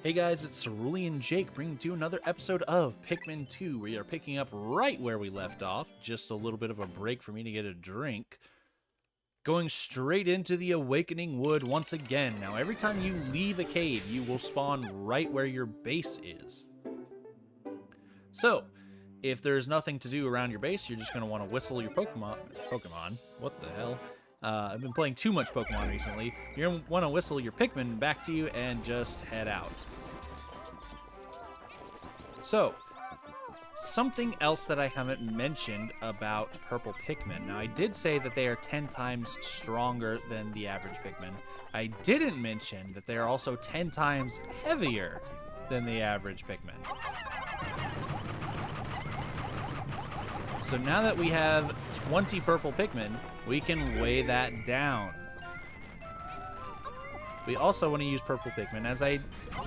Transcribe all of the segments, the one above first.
Hey guys, it's Cerulean Jake bringing to you another episode of Pikmin 2. We are picking up right where we left off, just a little bit of a break for me to get a drink. Going straight into the Awakening Wood once again. Now, every time you leave a cave, you will spawn right where your base is. So, if there's nothing to do around your base, you're just going to want to whistle your Pokemon. What the hell? I've been playing too much Pokemon recently. You're going to want to whistle your Pikmin back to you and just head out. So, something else that I haven't mentioned about purple Pikmin. Now, I did say that they are 10 times stronger than the average Pikmin. I didn't mention that they are also 10 times heavier than the average Pikmin. So now that we have 20 purple Pikmin, we can weigh that down. We also want to use purple Pikmin, as I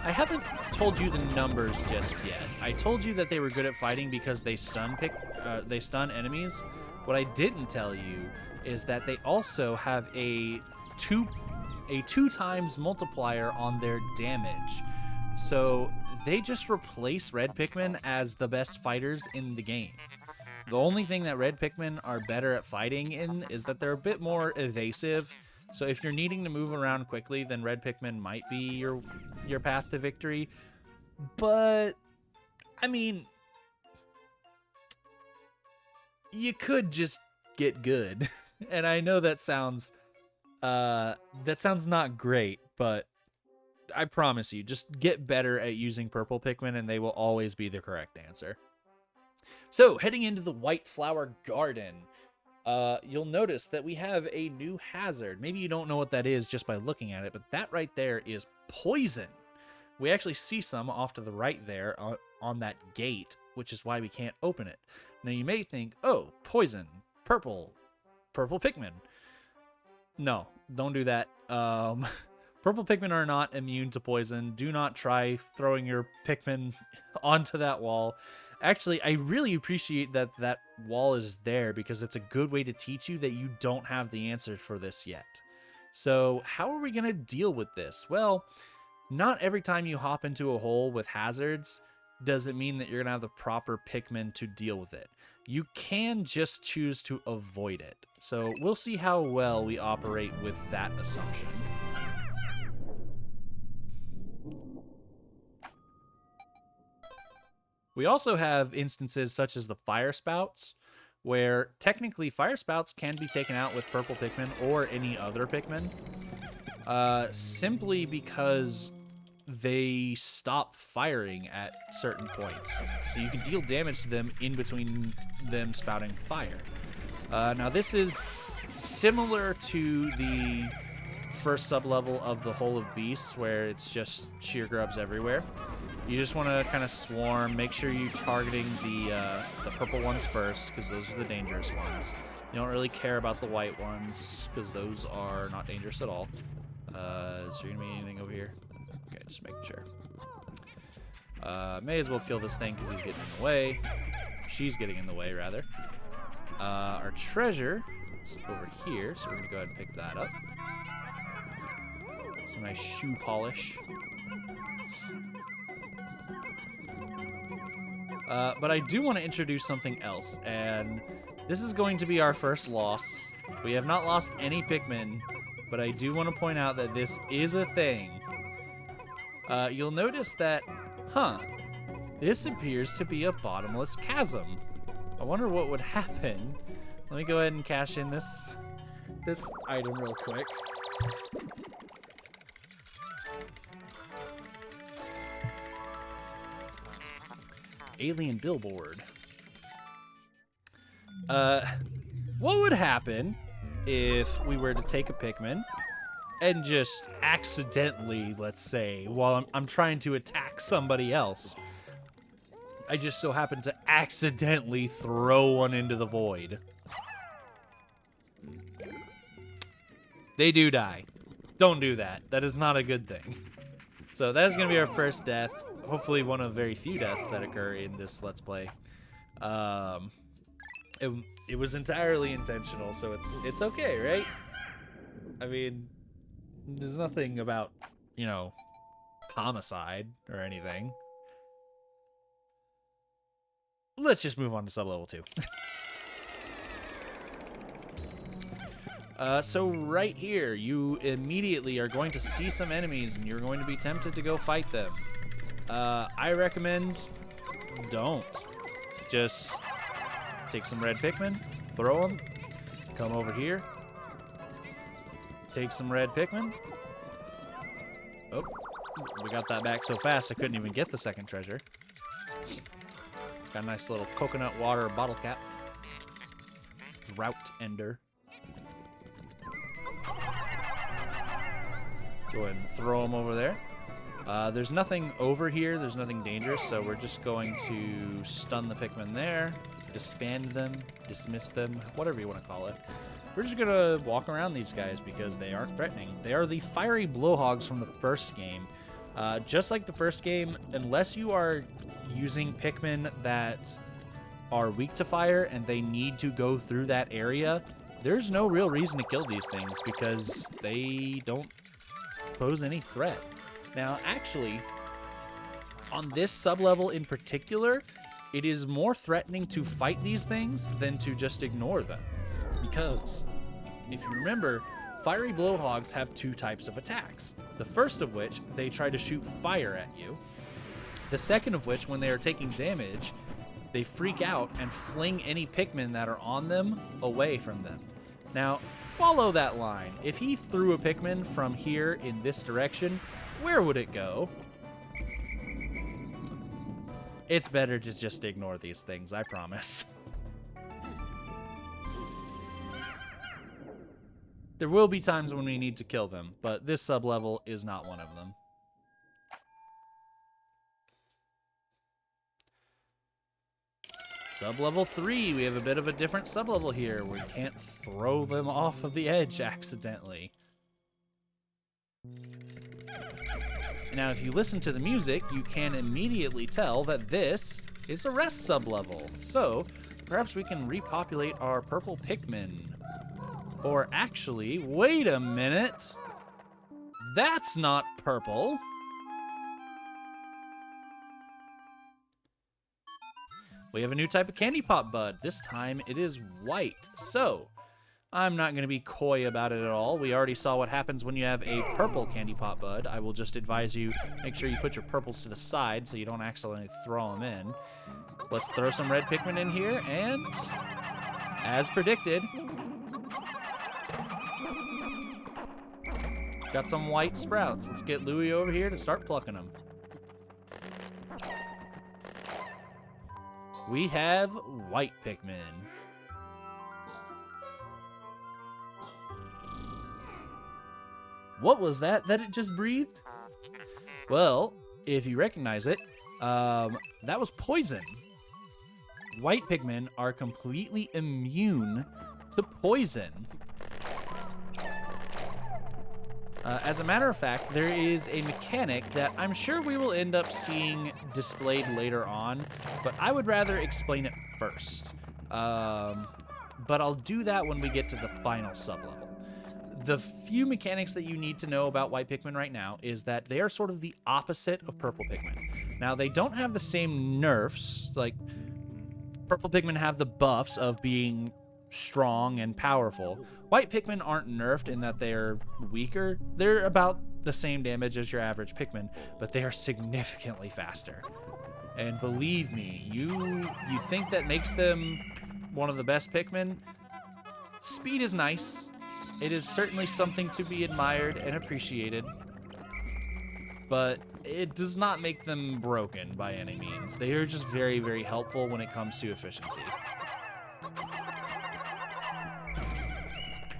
haven't told you the numbers just yet. I told you that they were good at fighting because they stun enemies. What I didn't tell you is that they also have a two times multiplier on their damage. So they just replace red Pikmin as the best fighters in the game. The only thing that red Pikmin are better at fighting in is that they're a bit more evasive. So if you're needing to move around quickly, then red Pikmin might be your path to victory. But, I mean, you could just get good. And I know that sounds not great, but I promise you, just get better at using purple Pikmin and they will always be the correct answer. So, heading into the White Flower Garden, you'll notice that we have a new hazard. Maybe you don't know what that is just by looking at it, but that right there is poison. We actually see some off to the right there on that gate, which is why we can't open it. Now, you may think, oh, poison, purple Pikmin. No, don't do that. Purple Pikmin are not immune to poison. Do not try throwing your Pikmin onto that wall. Actually, I really appreciate that that wall is there because it's a good way to teach you that you don't have the answer for this yet. So how are we going to deal with this? Well, not every time you hop into a hole with hazards does it mean that you're going to have the proper Pikmin to deal with it. You can just choose to avoid it. So we'll see how well we operate with that assumption. We also have instances such as the fire spouts, where technically fire spouts can be taken out with purple Pikmin or any other Pikmin, simply because they stop firing at certain points. So you can deal damage to them in between them spouting fire. Now this is similar to the first sub-level of the Hole of Beasts, where it's just sheer grubs everywhere. You just want to kind of swarm. Make sure you're targeting the purple ones first, because those are the dangerous ones. You don't really care about the white ones, because those are not dangerous at all. Is there going to be anything over here? Okay, just making sure. May as well kill this thing, because he's getting in the way. She's getting in the way, rather. Our treasure is over here, so we're going to go ahead and pick that up. Some nice shoe polish. But I do want to introduce something else, and this is going to be our first loss. We have not lost any Pikmin, but I do want to point out that this is a thing. You'll notice that, this appears to be a bottomless chasm. I wonder what would happen. Let me go ahead and cash in this item real quick. Alien billboard. What would happen if we were to take a Pikmin and just accidentally, let's say, while I'm trying to attack somebody else, I just so happen to accidentally throw one into the void? They do die. Don't do that. That is not a good thing. So that is going to be our first death. Hopefully one of very few deaths that occur in this Let's Play. It was entirely intentional, so it's okay, right? I mean, there's nothing about, homicide or anything. Let's just move on to sub-level 2. So right here, you immediately are going to see some enemies, and you're going to be tempted to go fight them. I recommend don't. Just take some red Pikmin, throw them, come over here, take some red Pikmin. Oh, we got that back so fast I couldn't even get the second treasure. Got a nice little coconut water bottle cap. Drought Ender. Go ahead and throw them over there. There's nothing over here. There's nothing dangerous, so we're just going to stun the Pikmin there, disband them, dismiss them, whatever you want to call it. We're just going to walk around these guys because they aren't threatening. They are the fiery blowhogs from the first game. Just like the first game, unless you are using Pikmin that are weak to fire and they need to go through that area, there's no real reason to kill these things because they don't pose any threat. Now, actually, on this sublevel in particular, it is more threatening to fight these things than to just ignore them. Because, if you remember, fiery blowhogs have two types of attacks. The first of which, they try to shoot fire at you. The second of which, when they are taking damage, they freak out and fling any Pikmin that are on them away from them. Now, follow that line. If he threw a Pikmin from here in this direction, where would it go? It's better to just ignore these things, I promise. There will be times when we need to kill them, but this sublevel is not one of them. Sublevel 3, we have a bit of a different sublevel here. We can't throw them off of the edge accidentally. Now, if you listen to the music, you can immediately tell that this is a rest sublevel. So, perhaps we can repopulate our purple Pikmin. Or actually, wait a minute. That's not purple. We have a new type of candy pop bud. This time it is white. So, I'm not going to be coy about it at all. We already saw what happens when you have a purple candy pop bud. I will just advise you, make sure you put your purples to the side so you don't accidentally throw them in. Let's throw some red Pikmin in here, and as predicted, got some white sprouts. Let's get Louie over here to start plucking them. We have white Pikmin. What was that it just breathed? Well, if you recognize it, that was poison. White Pikmin are completely immune to poison. As a matter of fact, there is a mechanic that I'm sure we will end up seeing displayed later on, but I would rather explain it first. But I'll do that when we get to the final sublevel. The few mechanics that you need to know about white Pikmin right now is that they are sort of the opposite of purple Pikmin. Now, they don't have the same nerfs. Like, purple Pikmin have the buffs of being strong and powerful. White Pikmin aren't nerfed in that they're weaker. They're about the same damage as your average Pikmin, but they are significantly faster. And believe me, you think that makes them one of the best Pikmin? Speed is nice. It is certainly something to be admired and appreciated, but it does not make them broken by any means. They are just very, very helpful when it comes to efficiency.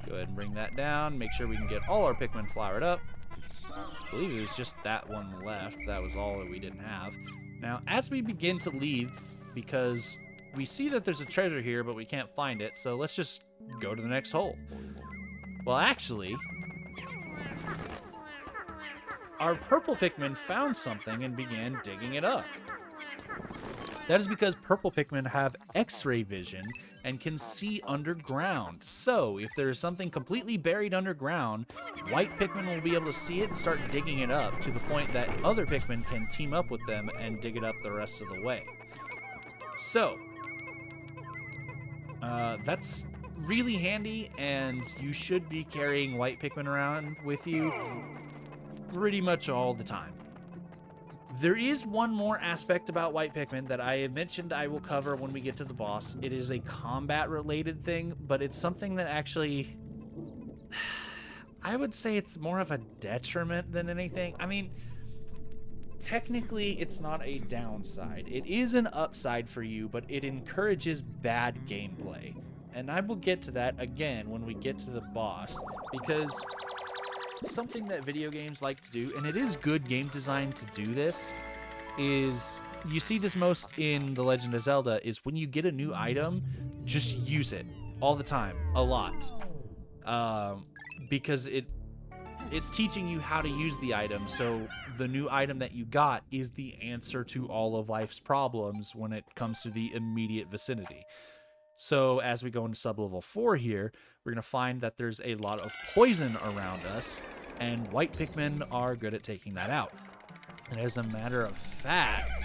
Go ahead and bring that down. Make sure we can get all our Pikmin flowered up. I believe it was just that one left. That was all that we didn't have. Now, as we begin to leave, because we see that there's a treasure here, but we can't find it, so let's just go to the next hole. Well, actually, our purple Pikmin found something and began digging it up. That is because purple Pikmin have X-ray vision and can see underground. So, if there is something completely buried underground, white Pikmin will be able to see it and start digging it up to the point that other Pikmin can team up with them and dig it up the rest of the way. So, that's really handy, and you should be carrying white Pikmin around with you pretty much all the time. There is one more aspect about white Pikmin that I have mentioned I will cover when we get to the boss. It is a combat-related thing, but it's something that actually... I would say it's more of a detriment than anything. I mean, technically, it's not a downside. It is an upside for you, but it encourages bad gameplay. And I will get to that again when we get to the boss, because something that video games like to do, and it is good game design to do this, is you see this most in The Legend of Zelda, is when you get a new item, just use it all the time, a lot. Because it's teaching you how to use the item, so the new item that you got is the answer to all of life's problems when it comes to the immediate vicinity. So as we go into sub-level 4 here, we're going to find that there's a lot of poison around us, and white Pikmin are good at taking that out. And as a matter of fact,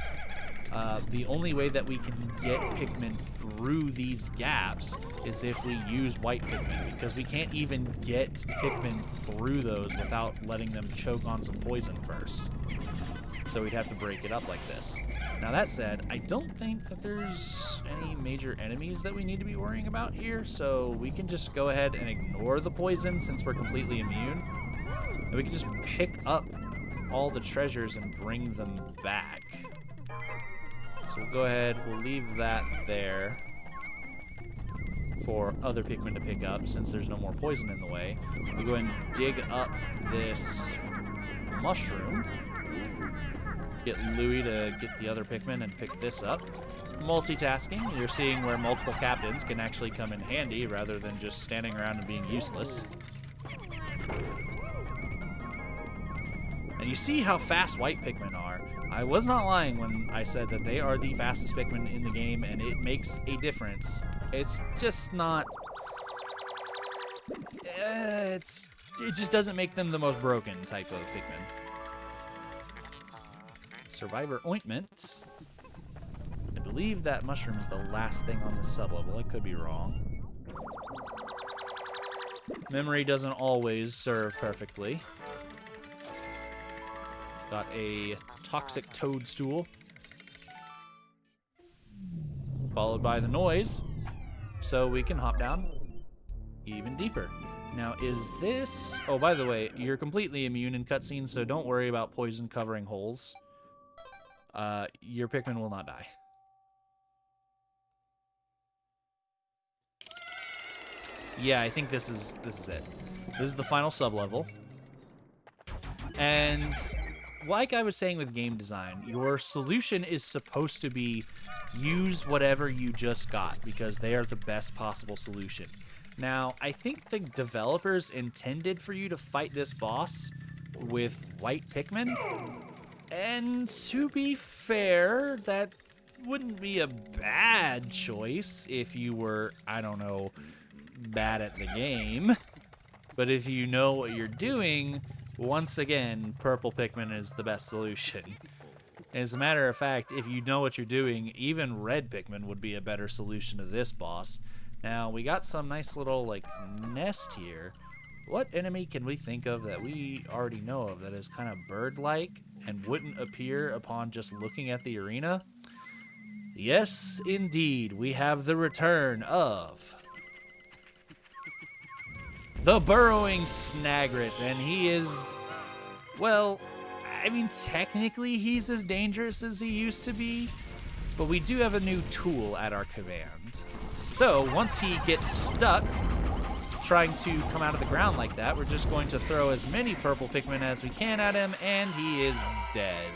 the only way that we can get Pikmin through these gaps is if we use white Pikmin, because we can't even get Pikmin through those without letting them choke on some poison first. So we'd have to break it up like this. Now that said, I don't think that there's any major enemies that we need to be worrying about here, so we can just go ahead and ignore the poison since we're completely immune. And we can just pick up all the treasures and bring them back. So we'll go ahead, we'll leave that there for other Pikmin to pick up since there's no more poison in the way. We'll go ahead and dig up this mushroom. Get Louie to get the other Pikmin and pick this up. Multitasking, you're seeing where multiple captains can actually come in handy rather than just standing around and being useless. And you see how fast white Pikmin are. I was not lying when I said that they are the fastest Pikmin in the game, and it makes a difference. It's just not... it just doesn't make them the most broken type of Pikmin. Survivor Ointment. I believe that mushroom is the last thing on the sub-level. I could be wrong. Memory doesn't always serve perfectly. Got a toxic toadstool. Followed by the noise. So we can hop down even deeper. Now, is this... Oh, by the way, you're completely immune in cutscenes, so don't worry about poison covering holes. Your Pikmin will not die. Yeah, I think this is it. This is the final sub-level. And like I was saying with game design, your solution is supposed to be use whatever you just got because they are the best possible solution. Now, I think the developers intended for you to fight this boss with white Pikmin. And to be fair, that wouldn't be a bad choice if you were, I don't know, bad at the game. But if you know what you're doing, once again, purple Pikmin is the best solution. As a matter of fact, if you know what you're doing, even red Pikmin would be a better solution to this boss. Now, we got some nice little, like, nest here. What enemy can we think of that we already know of that is kind of bird-like and wouldn't appear upon just looking at the arena? Yes, indeed, we have the return of the burrowing Snagret, and he is, well, I mean, technically he's as dangerous as he used to be, but we do have a new tool at our command. So, once he gets stuck trying to come out of the ground like that, we're just going to throw as many purple Pikmin as we can at him, and he is dead.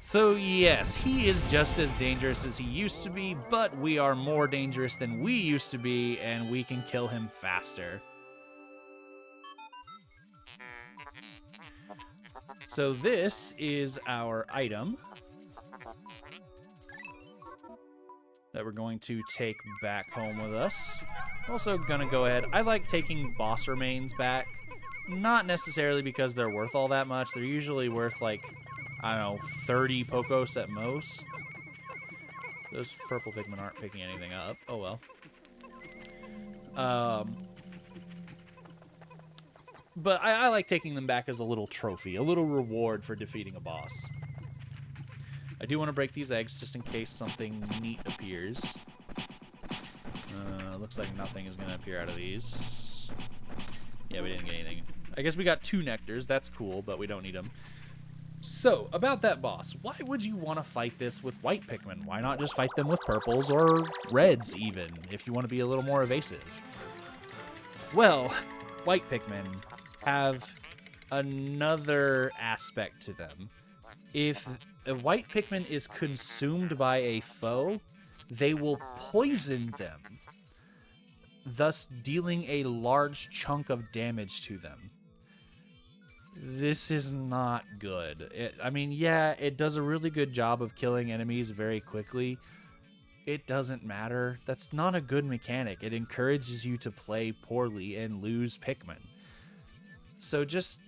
So yes, he is just as dangerous as he used to be, but we are more dangerous than we used to be, and we can kill him faster. So this is our item. that we're going to take back home with us. Also gonna go ahead. I like taking boss remains back. Not necessarily because they're worth all that much. They're usually worth like, I don't know, 30 Pokos at most. Those purple Pikmin aren't picking anything up. Oh well. But I like taking them back as a little trophy, a little reward for defeating a boss. I do want to break these eggs just in case something neat appears. Looks like nothing is going to appear out of these. Yeah, we didn't get anything. I guess we got 2 nectars. That's cool, but we don't need them. So, about that boss. Why would you want to fight this with white Pikmin? Why not just fight them with purples or reds, even, if you want to be a little more evasive? Well, white Pikmin have another aspect to them. If a white Pikmin is consumed by a foe, they will poison them, thus dealing a large chunk of damage to them. This is not good. I mean, yeah, it does a really good job of killing enemies very quickly. It doesn't matter. That's not a good mechanic. It encourages you to play poorly and lose Pikmin. So just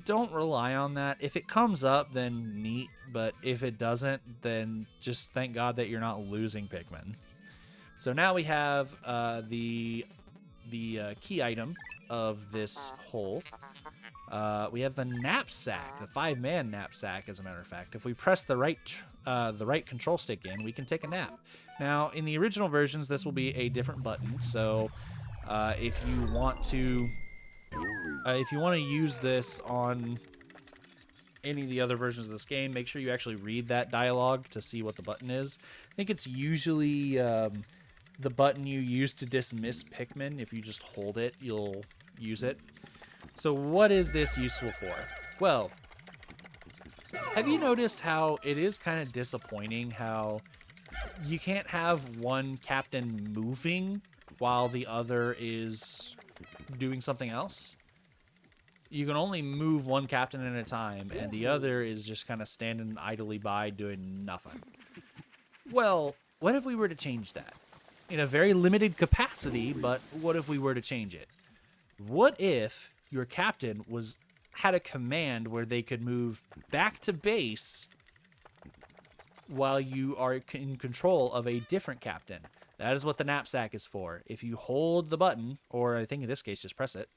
don't rely on that. If it comes up, then neat. But if it doesn't, then just thank God that you're not losing Pikmin. So now we have the key item of this hole. We have the knapsack, the 5-man knapsack, as a matter of fact. If we press the right control stick in, we can take a nap. Now, in the original versions, this will be a different button. So, if you want to use this on any of the other versions of this game, make sure you actually read that dialogue to see what the button is. I think it's usually the button you use to dismiss Pikmin. If you just hold it, you'll use it. So what is this useful for? Well, have you noticed how it is kind of disappointing how you can't have one captain moving while the other is doing something else? You can only move one captain at a time, and the other is just kind of standing idly by doing nothing. Well, what if we were to change that? In a very limited capacity, but what if we were to change it? What if your captain had a command where they could move back to base while you are in control of a different captain? That is what the knapsack is for. If you hold the button, or I think in this case just press it,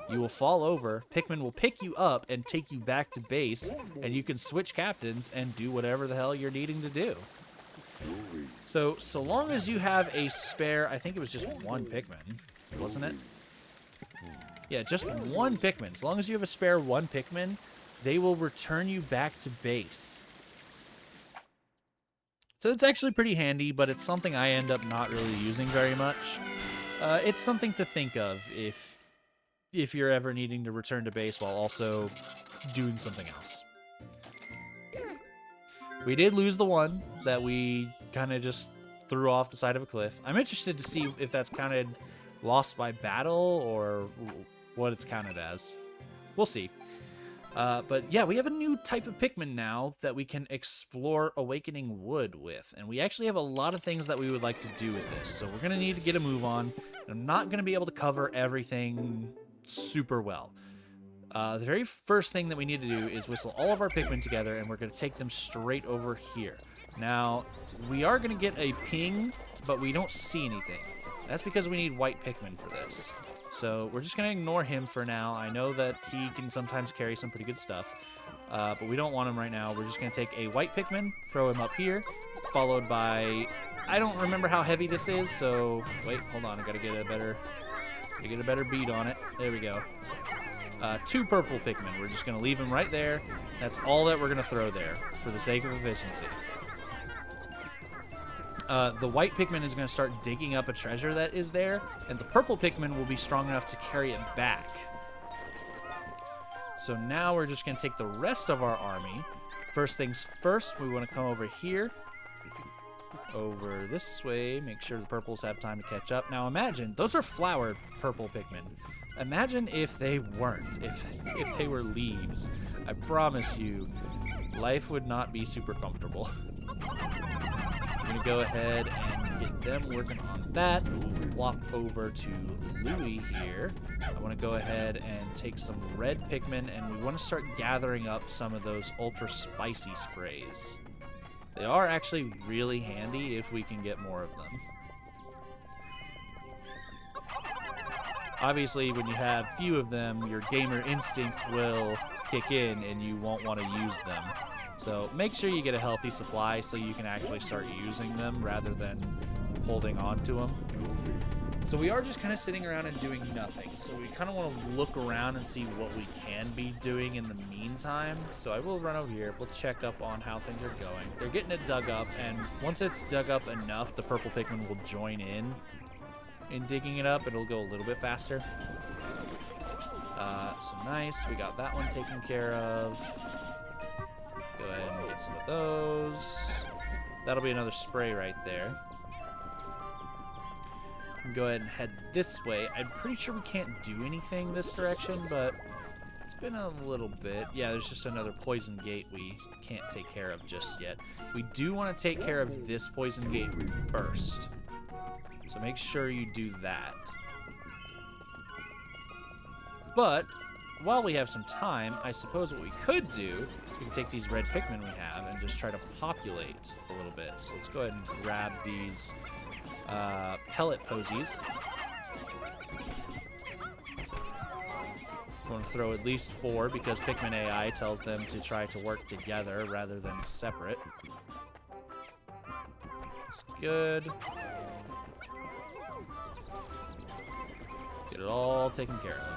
you will fall over, Pikmin will pick you up and take you back to base, and you can switch captains and do whatever the hell you're needing to do. So long as you have a spare, I think it was just one Pikmin, wasn't it? Yeah, just one Pikmin. As long as you have a spare one Pikmin, they will return you back to base. So it's actually pretty handy, but it's something I end up not really using very much. It's something to think of if you're ever needing to return to base while also doing something else. We did lose the one that we kind of just threw off the side of a cliff. I'm interested to see if that's counted lost by battle or what it's counted as. We'll see. But yeah, we have a new type of Pikmin now that we can explore Awakening Wood with. And we actually have a lot of things that we would like to do with this. So we're going to need to get a move on. I'm not going to be able to cover everything super well. The very first thing that we need to do is whistle all of our Pikmin together, and we're going to take them straight over here. Now, we are going to get a ping, but we don't see anything. That's because we need white Pikmin for this. So we're just going to ignore him for now. I know that he can sometimes carry some pretty good stuff, but we don't want him right now. We're just going to take a white Pikmin, throw him up here, followed by... I don't remember how heavy this is, so... Wait, hold on. I got to get a better beat on it. There we go. 2 purple Pikmin. We're just going to leave him right there. That's all that we're going to throw there for the sake of efficiency. The white Pikmin is going to start digging up a treasure that is there, and the purple Pikmin will be strong enough to carry it back. So now we're just going to take the rest of our army. First things first, we want to come over here. Over this way, make sure the purples have time to catch up. Now imagine, those are flower purple Pikmin. Imagine if they weren't, if they were leaves. I promise you, life would not be super comfortable. gonna go ahead and get them working on that. We'll flop over to Louie here. I want to go ahead and take some red Pikmin, and we want to start gathering up some of those ultra spicy sprays. They are actually really handy if we can get more of them. Obviously, when you have few of them, your gamer instinct will kick in and you won't want to use them. So make sure you get a healthy supply so you can actually start using them rather than holding on to them. So we are just kind of sitting around and doing nothing. So we kind of want to look around and see what we can be doing in the meantime. So I will run over here. We'll check up on how things are going. They're getting it dug up, and once it's dug up enough, the purple Pikmin will join in digging it up. It'll go a little bit faster. So nice. We got that one taken care of. Go ahead and get some of those. That'll be another spray right there. Go ahead and head this way. I'm pretty sure we can't do anything this direction, but it's been a little bit. Yeah, there's just another poison gate we can't take care of just yet. We do want to take care of this poison gate first. So make sure you do that. But while we have some time, I suppose what we could do is we can take these red Pikmin we have and just try to populate a little bit. So let's go ahead and grab these pellet posies. I'm going to throw at least 4 because Pikmin AI tells them to try to work together rather than separate. That's good. Get it all taken care of.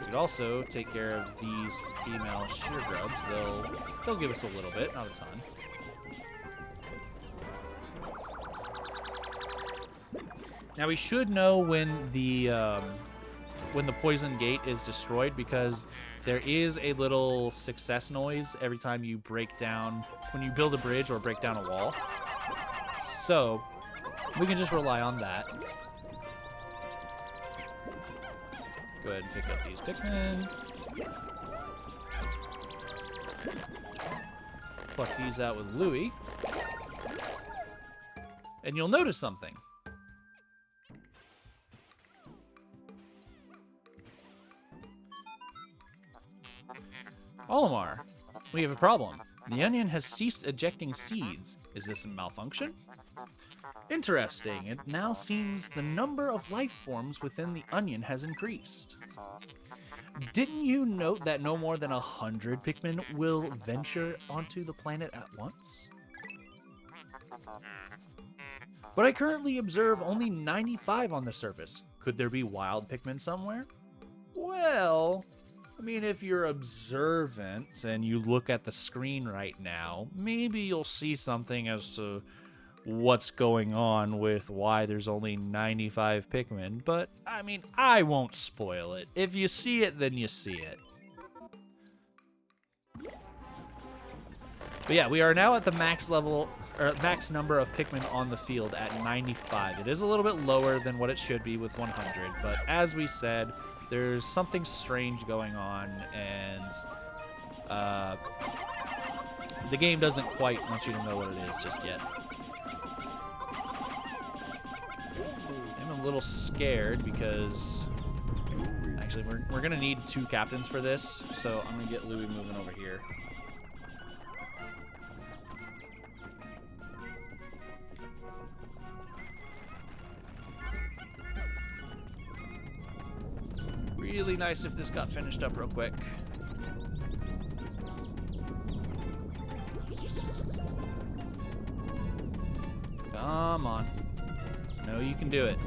We could also take care of these female shear grubs. They'll give us a little bit, not a ton. Now we should know when the poison gate is destroyed because there is a little success noise every time you break down, when you build a bridge or break down a wall. So we can just rely on that. Go ahead and pick up these Pikmin. Pluck these out with Louie. And you'll notice something. Olimar, we have a problem. The onion has ceased ejecting seeds. Is this a malfunction? Interesting. It now seems the number of life forms within the onion has increased. Didn't you note that no more than 100 Pikmin will venture onto the planet at once? But I currently observe only 95 on the surface. Could there be wild Pikmin somewhere? Well, I mean, if you're observant and you look at the screen right now, maybe you'll see something as to what's going on with why there's only 95 Pikmin, but, I mean, I won't spoil it. If you see it, then you see it. But yeah, we are now at the max level, or max number of Pikmin on the field at 95. It is a little bit lower than what it should be with 100, but as we said, there's something strange going on, and the game doesn't quite want you to know what it is just yet. I'm a little scared because actually we're gonna need 2 captains for this, so I'm gonna get Louie moving over here. Really nice if this got finished up real quick. Come on. No, you can do it.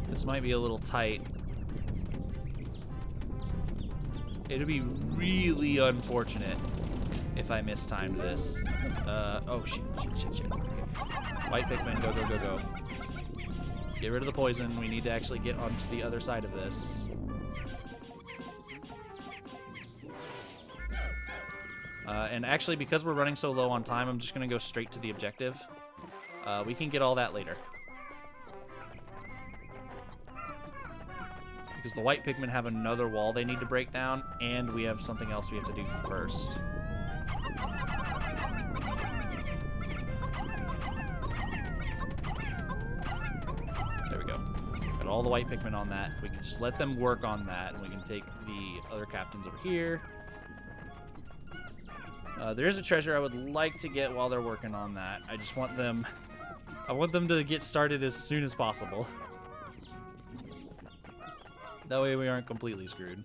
This might be a little tight. It'd be really unfortunate if I mistimed this. Oh, shit. Okay. White Pikmin, go, go, go, go. Get rid of the poison. We need to actually get onto the other side of this. And actually, because we're running so low on time, I'm just going to go straight to the objective. We can get all that later. Because the white Pikmin have another wall they need to break down, and we have something else we have to do first. There we go. Got all the white Pikmin on that. We can just let them work on that, and we can take the other captains over here. There is a treasure I would like to get while they're working on that. I just want them... I want them to get started as soon as possible. That way we aren't completely screwed.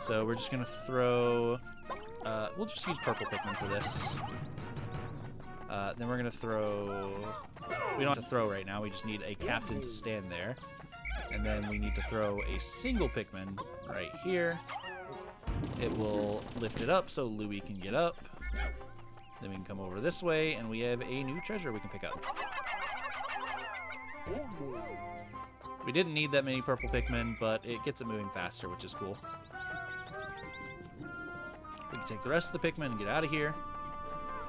So we're just going to throw... we'll just use purple Pikmin for this. Then we're going to throw... We don't have to throw right now. We just need a captain to stand there. And then we need to throw a single Pikmin right here. It will lift it up so Louie can get up. Then we can come over this way, and we have a new treasure we can pick up. We didn't need that many purple Pikmin, but it gets it moving faster, which is cool. We can take the rest of the Pikmin and get out of here.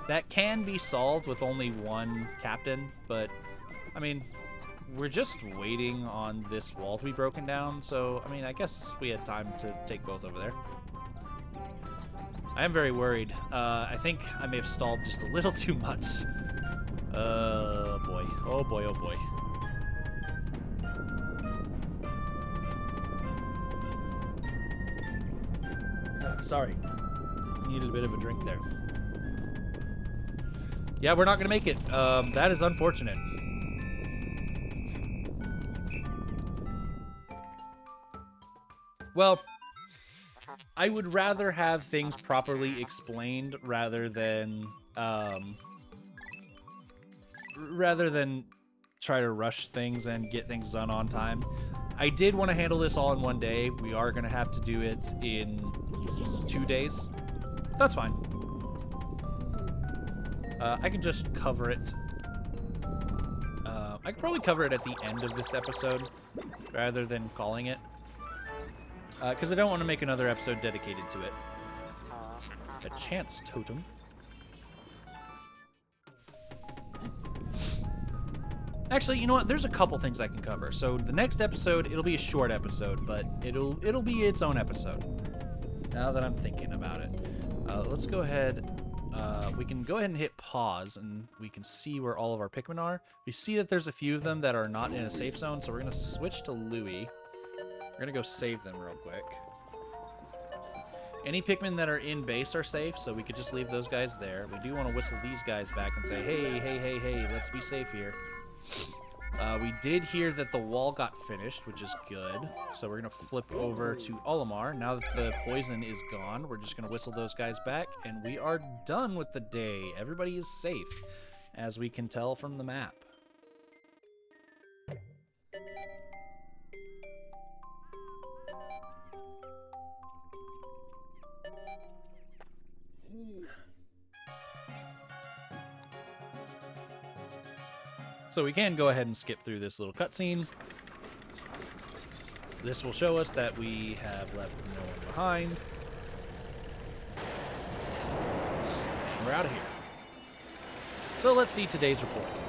That can be solved with only one captain, but, I mean, we're just waiting on this wall to be broken down, so, I mean, I guess we had time to take both over there. I am very worried. I think I may have stalled just a little too much. Boy. Oh, boy, oh, boy. Sorry. Needed a bit of a drink there. Yeah, we're not going to make it. That is unfortunate. Well, I would rather have things properly explained rather than try to rush things and get things done on time. I did want to handle this all in one day. We are going to have to do it in 2 days. That's fine. I can just cover it. I could probably cover it at the end of this episode rather than calling it. Because I don't want to make another episode dedicated to it. A chance totem. Actually, you know what? There's a couple things I can cover. So the next episode, it'll be a short episode, but it'll be its own episode. Now that I'm thinking about it. Let's go ahead. We can go ahead and hit pause, and we can see where all of our Pikmin are. We see that there's a few of them that are not in a safe zone, so we're going to switch to Louie. We're going to go save them real quick. Any Pikmin that are in base are safe, so we could just leave those guys there. We do want to whistle these guys back and say, hey, hey, hey, hey, let's be safe here. We did hear that the wall got finished, which is good. So we're going to flip over to Olimar. Now that the poison is gone, we're just going to whistle those guys back, and we are done with the day. Everybody is safe, as we can tell from the map. So we can go ahead and skip through this little cutscene. This will show us that we have left no one behind. And we're out of here. So let's see today's report.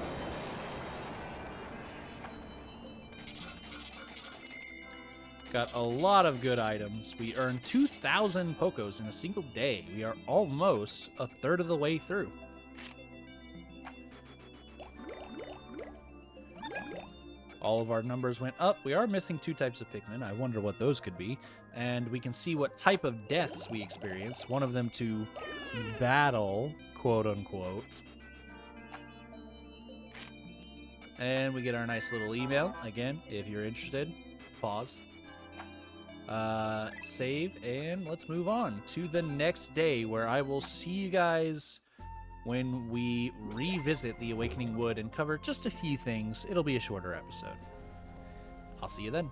Got a lot of good items. We earned 2,000 Pokos in a single day. We are almost a third of the way through. All of our numbers went up. We are missing 2 types of Pikmin. I wonder what those could be. And we can see what type of deaths we experience. One of them to battle, quote unquote. And we get our nice little email. Again, if you're interested, pause. Save, and let's move on to the next day, where I will see you guys when we revisit the Awakening Wood and cover just a few things. It'll be a shorter episode. I'll see you then.